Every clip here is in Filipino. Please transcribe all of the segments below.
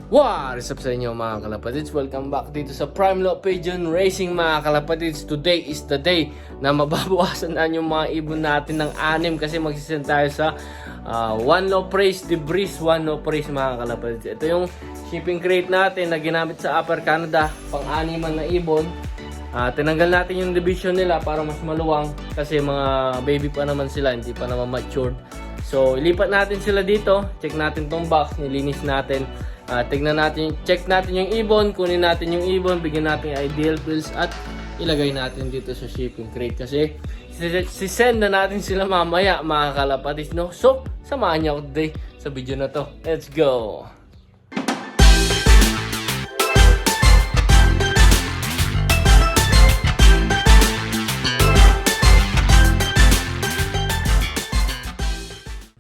What is up sa inyo mga kalapatids? Welcome back dito sa Prime Low Pigeon Racing mga kalapatids. Today is the day na mababawasan na yung mga ibon natin ng 6 kasi magsisend tayo sa One Low Praise Debris, One Low Praise mga kalapatids. Ito yung shipping crate natin na ginamit sa Upper Canada, pang-animan na ibon. Tinanggal natin yung division nila para mas maluwang kasi mga baby pa naman sila, hindi pa naman matured. So ilipat natin sila dito, check natin tong box, nilinis natin. Tignan natin, check natin yung ibon, kunin natin yung ibon, bigyan natin yung ideal pills at ilagay natin dito sa shipping crate kasi sisend na natin sila mamaya mga kalapatids, no? So, samahan niyo ako today sa video na to. Let's go!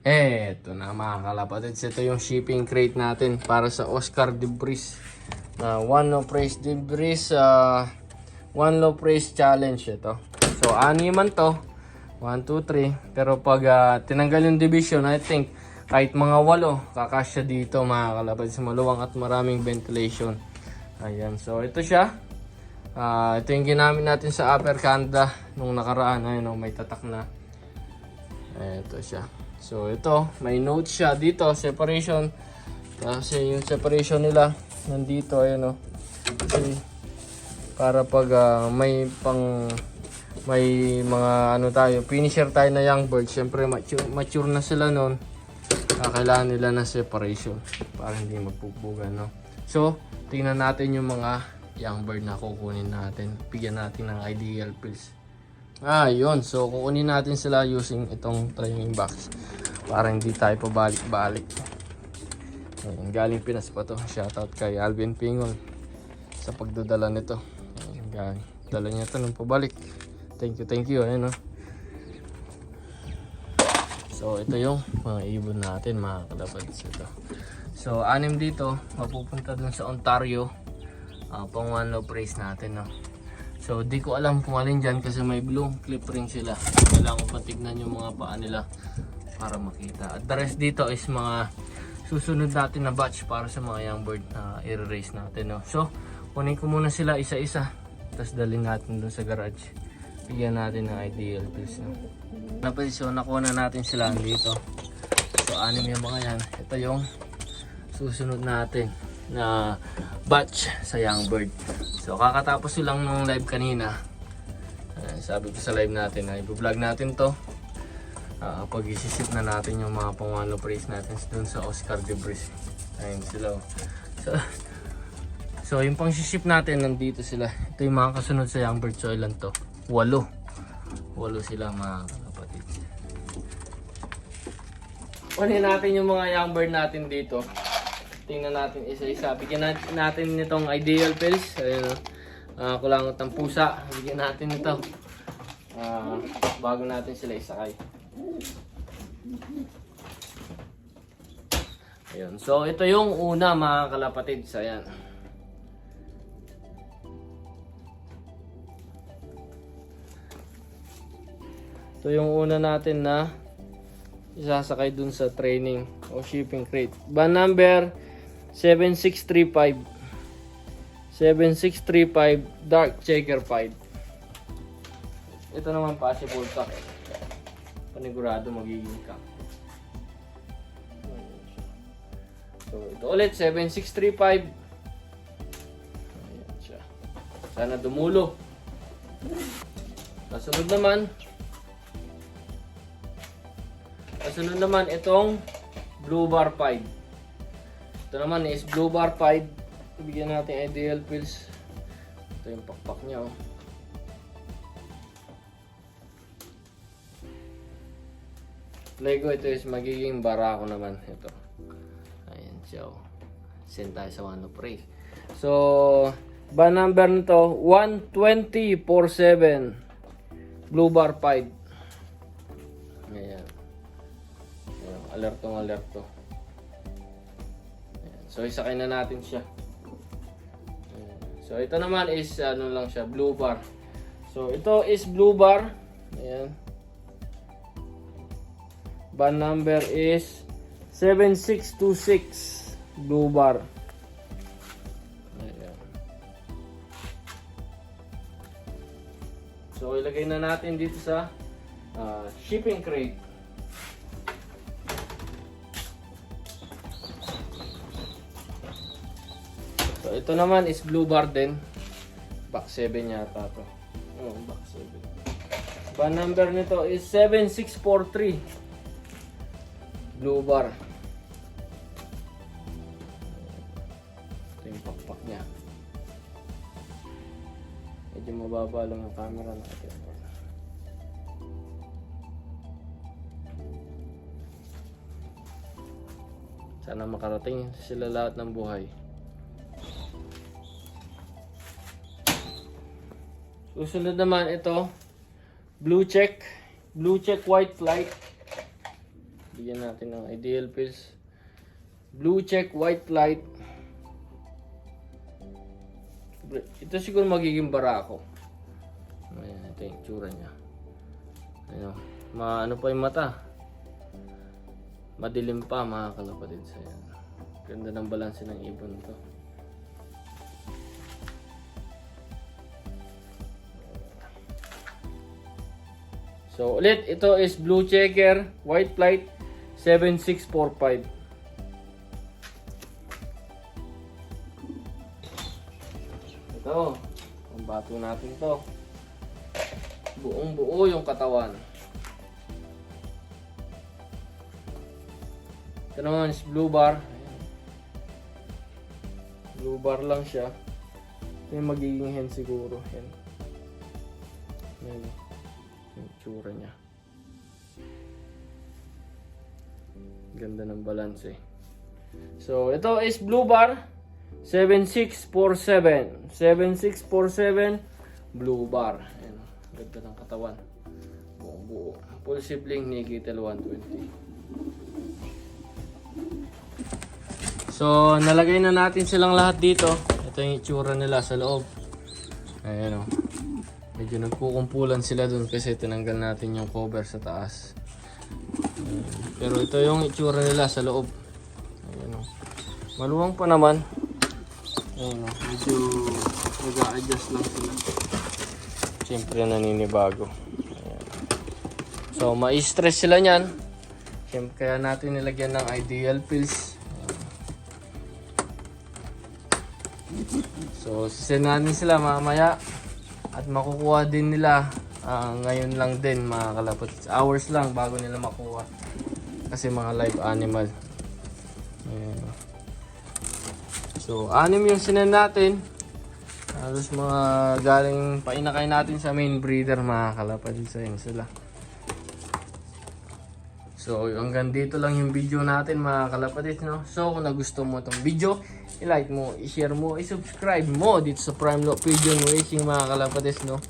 Eto na mga kalapatids, ito yung shipping crate natin para sa Oscar Debris. One Low Praise Debris, One Low Praise Challenge ito. So, animan to. 1, 2, 3. Pero pag tinanggal yung division, I think kahit mga 8, kakasya dito mga kalapatids. Maluwang at maraming ventilation. Ayan, so ito siya. Ito yung ginamit natin sa Upper Canada nung nakaraan. Ayun, may tatak na. Ito siya. So ito, may note siya dito, separation. Kasi yung separation nila nandito, ayun o. Kasi para pag may mga ano tayo, finisher tayo na young bird, syempre mature na sila noon. Kailangan nila ng separation para hindi magpupugan, no. So, tingnan natin yung mga young bird na kukunin natin. Bigyan natin ng ideal pills. Yun. So, kukunin natin sila using itong training box para hindi tayo pabalik-balik. Ayan, galing Pinas pa to. Shoutout kay Alvin Pingol sa pagdadala nito. Ayan, galing. Dala niya ito nung pabalik. Thank you. Ayan, no? So, ito yung mga ibon natin, mga kalapatids ito. So, 6 dito. Mapupunta dun sa Ontario. Pang One Low Praise natin, no? So, di ko alam kung alin dyan kasi may blue clip ring sila. Kailangan ko patignan yung mga paa nila para makita. At the rest dito is mga susunod natin na batch para sa mga young bird na i-raise natin, no? So, kunin ko muna sila isa-isa. Tapos dalhin natin dun sa garage. Bigyan natin ng ideal pills, no? So, nakuha na natin sila dito. So, 6 yung mga yan. Ito yung susunod natin na batch sa young bird. So kakatapos lang ng live kanina. Sabi ko sa live natin na i-vlog natin to pag isisip na natin yung mga pang One Low Praise natin dun sa Oscar Debris. Ayun sila. So yung pang sisip natin nandito sila. Ito yung mga kasunod sa young bird. So ilan to? 8 sila mga kapatid. Kunin natin yung mga young bird natin dito. Tingnan natin isa-isa. Bigyan natin nitong ideal pills. Ayun, kulangot ng pusa. Bigyan natin ito. Bago natin sila isakay. Ayun. So, ito yung una mga kalapatids. Ayan. Ito yung una natin na isasakay dun sa training o shipping crate. Ban number 7635 dark checker pied. Ito naman possible ka. Panigurado magiging ka. So ito ulit 7635. Ayan siya. Sana dumulo. Kasunod naman itong blue bar pied. Ito naman is blue bar pied. Bigyan natin ideal pills. Ito yung pakpak niya, oh. Lego, ito is magiging barako naman. Ito. Ayan siya, oh. Send tayo sa One Low Praise. So, ba number nito 12047 blue bar pied. Ayan. Alerto. So isakay na natin siya. So ito naman is ano lang siya, blue bar. So ito is blue bar. Ayan. Band number is 7626 blue bar. So ilagay na natin dito sa shipping crate. So ito naman is blue bar din. Box 7 yata to. Oh, box 7. Ban number nito is 7643. Blue bar. Ito yung pakpak niya. Medyo mababa lang ang camera natin. Sana makarating sila lahat ng buhay. Susunod naman ito, blue check white flight. Bigyan natin ng ideal pills. Blue check white flight. Ito siguro magiging barako. Ayan, ito yung tsura niya. Ayan, ano pa yung mata. Madilim pa mga kalapatid. Ayan. Ganda ng balanse ng ibon to. So ulit, ito is blue checker, white flight, 7645. Ito, ang bato natin to. Buong buo yung katawan. Ito naman is blue bar. Blue bar lang siya. Ito yung magiging hen siguro. Hen. Ayan. Yung tsura niya. Ganda ng balance eh. So, ito is blue bar. 7647. 7647 blue bar. Ayan. Ganda ng katawan. Buong buo. Full sibling Nikitel 120. So, nalagay na natin silang lahat dito. Ito yung itsura nila sa loob. Ayan o. Medyo nagkukumpulan sila dun kasi tinanggal natin yung cover sa taas. Pero ito yung itsura nila sa loob. Ayan o. Maluwang pa naman. Ayan o. Medyo nag-a-adjust lang sila. Siyempre naninibago. Ayan. So, ma-stress sila nyan. Siyempre kaya natin nilagyan ng ideal pills. So, sisend sila mamaya at makukuha din nila ngayon lang din mga kalapot. Hours lang bago nila makuha. Kasi mga live animal. Ayan. So, 6 yung sinend natin. Halos mga galing painakay natin sa main breeder mga kalapot. Sa sila. So, hanggang dito lang yung video natin mga kalapatid, no? So, kung nagustuhan mo itong video, i-like mo, i-share mo, i-subscribe mo dito sa Prime Lock Pigeon Racing mga kalapatid, no?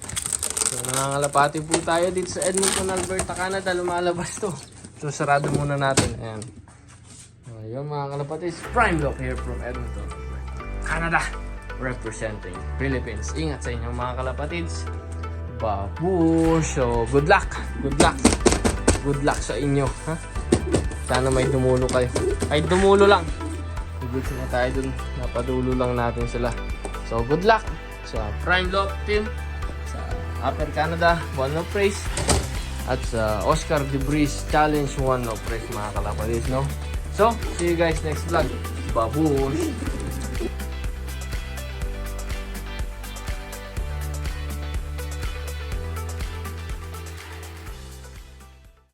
So, nangangalapati po tayo dito sa Edmonton, Alberta, Canada. Lumalabas to. So, sarado muna natin. Ayan. Ayun mga kalapatid, Prime Lock here from Edmonton, Canada. Representing Philippines. Ingat sa inyong mga kalapatids. Babu! So, good luck! Good luck! Good luck sa inyo, ha? Sana may dumulo kayo. Ay, dumulo lang. Good na tayo dun. Napadulo lang natin sila. So, good luck sa Prime Lock team, sa Upper Canada, One Love Praise, at sa Oscar Debris Challenge One Love Praise, mga kalapatid, no? So, see you guys next vlog. Babush!